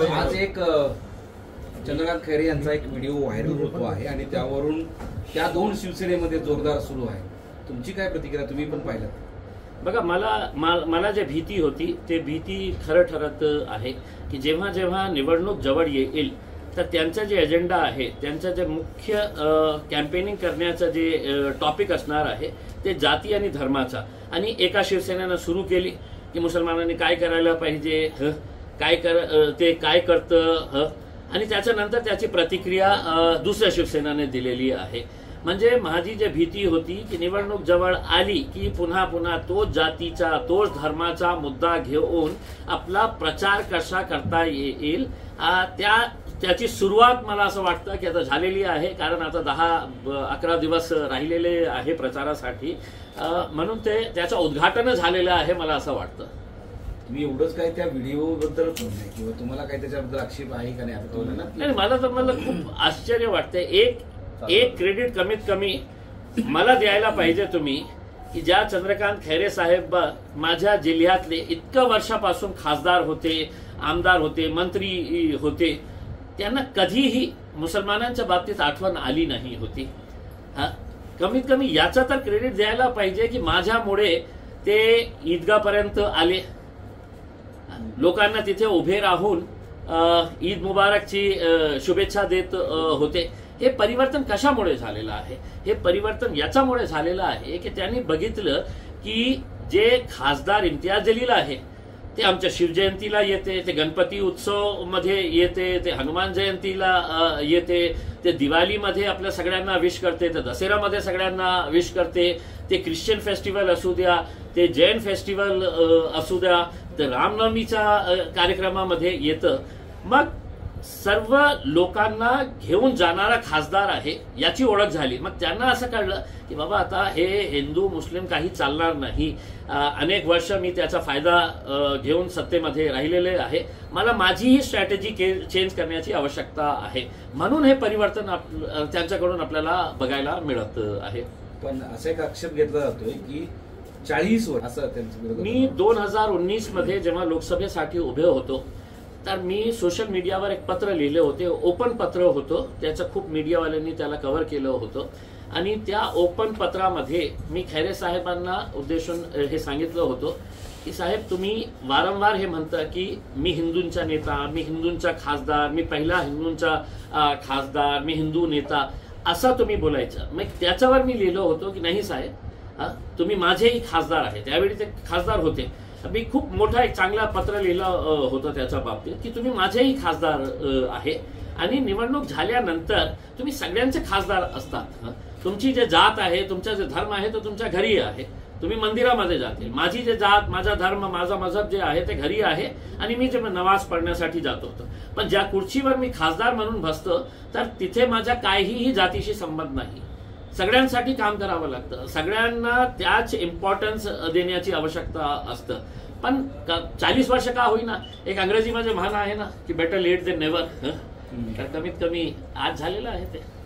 आज एक चंद्रकांत खैरे यांचा एक व्हिडिओ व्हायरल होतो आहे आणि त्यावरून त्या दोन शिवसेनेमध्ये जोरदार सुरू आहे. तुमची काय प्रतिक्रिया, तुम्ही पण पाहिलं? बघा, मला जे भीती होती ते भीती खरं ठरत आहे की जेव्हा जेव्हा निवडणूक जवळ येईल तर त्यांचा जे एजेंडा आहे, त्यांचं जे मुख्य कॅम्पेनिंग करण्याचं जे टॉपिक असणार आहे ते जाती आणि धर्माचा. आणि एका शिवसेनेनं सुरू केली की मुसलमानांनी काय करायला पाहिजे, ते काय करतं, आणि त्याच्यानंतर त्याची प्रतिक्रिया दुसऱ्या शिवसेनेने दिलेली आहे. म्हणजे माझी जी भीती होती की निवडणूक जवळ आली की पुन्हा पुन्हा तोच जातीचा तोच धर्माचा मुद्दा घेऊन आपला प्रचार कसा करता येईल, त्याची सुरुवात मला असं वाटतं की आता झालेली आहे. कारण आता 10-11 दिवस राहिलेले आहे प्रचारासाठी, म्हणून त्याचं उद्घाटन झालेलं आहे मला असं वाटतं. तुम्ही एवढंच काय त्या व्हिडिओ बद्दल बोलले किंवा तुम्हाला काय त्याच्याबद्दल आक्षेप आहे का नाही? नाही, मला खूप आश्चर्य वाटतंय. एक क्रेडिट कमीत कमी मला द्यायला पाहिजे तुम्ही की ज्या चंद्रकांत खैरे साहेब माझ्या जिल्ह्यातले इतक्या वर्षापासून खासदार होते, आमदार होते, मंत्री होते, त्यांना कधीही मुसलमानांच्या बाबतीत आठवण आली नाही होती. कमीत कमी याचा तर क्रेडिट द्यायला पाहिजे की माझ्यामुळे ते ईदगापर्यंत आले, लोकांना तिथे उभे राहून ईद मुबारकची शुभेच्छा देत होते. हे परिवर्तन कशामुळे झालेलं आहे? हे परिवर्तन याच्यामुळे झालेलं आहे की त्यांनी बघितलं की जे खासदार इम्तियाज जलील आहे ते आमच्या शिवजयंतीला येते, ते गणपती उत्सव मध्ये येते, ते हनुमान जयंतीला येते, ते दिवाळीमध्ये आपल्या सगळ्यांना विश करते, ते दसऱ्यामध्ये सगळ्यांना विश करते, ते ख्रिश्चन फेस्टिवल असू द्या, ते जैन फेस्टिवल असू द्या, ते रामनवमीच्या कार्यक्रमामध्ये येतं. मग सर्व लोकांना घेऊन जाणारा खासदार आहे याची ओळख झाली. मग त्यांना असं कळलं की बाबा आता हे हिंदू मुस्लिम काही चालणार नाही. अनेक वर्ष मी त्याचा फायदा घेऊन सत्तेमध्ये राहिलेले आहे, मला माझीही स्ट्रॅटेजी चेंज करण्याची आवश्यकता आहे. म्हणून हे परिवर्तन त्यांच्याकडून आपल्याला बघायला मिळत आहे. पण असा एक आक्षेप घेतला जातोय की 40 वर्ष असं त्यांचं. मी 2019 मध्ये जेव्हा लोकसभेसाठी उभे होतो तर मी सोशल मीडियावर एक पत्र लिहिले होते, ओपन पत्र होतं, त्याचं खूप मीडियावाल्यांनी त्याला कव्हर केलं होतं. आणि त्या ओपन पत्रामध्ये मी खैरे साहेबांना उद्देशून हे सांगितलं होतं की साहेब, तुम्ही वारंवार हे म्हणता की मी हिंदूंचा नेता, मी हिंदूंचा खासदार, मी पहिला हिंदूंचा खासदार, मी हिंदू नेता, असा तुम्ही बोलायचं. मग त्याच्यावर मी लिहिलं होतं की नाही साहेब, तुम्ही माझेही खासदार आहे. त्यावेळी ते खासदार होते. मी खूप मोठा एक चांगला पत्र लिहिलं होतं त्याच्या बाबतीत की तुम्ही माझेही खासदार आहे आणि निवडणूक झाल्यानंतर तुम्ही सगळ्यांचे खासदार असतात. तुमची जे जात आहे, तुमचा जे धर्म आहे तो तुमच्या घरी आहे, तुम्ही मंदिरामध्ये जाते. माझी जे जात, माझा धर्म, माझा मजहब जे आहे ते घरी आहे आणि मी जे नमाज पढण्यासाठी जात होतो. पण ज्या खुर्चीवर मी खासदार म्हणून बसतो तर तिथे माझ्या काहीही जातीशी संबंध नाही. सगळ्यांसाठी काम करावं लागतं, सगळ्यांना त्याच इम्पॉर्टन्स देण्याची आवश्यकता असतं. पण 40 वर्ष का होईना, एक इंग्रजीमध्ये म्हण आहे ना की बेटर लेट देन नेव्हर. तर कमीत कमी आज झालेलं आहे ते.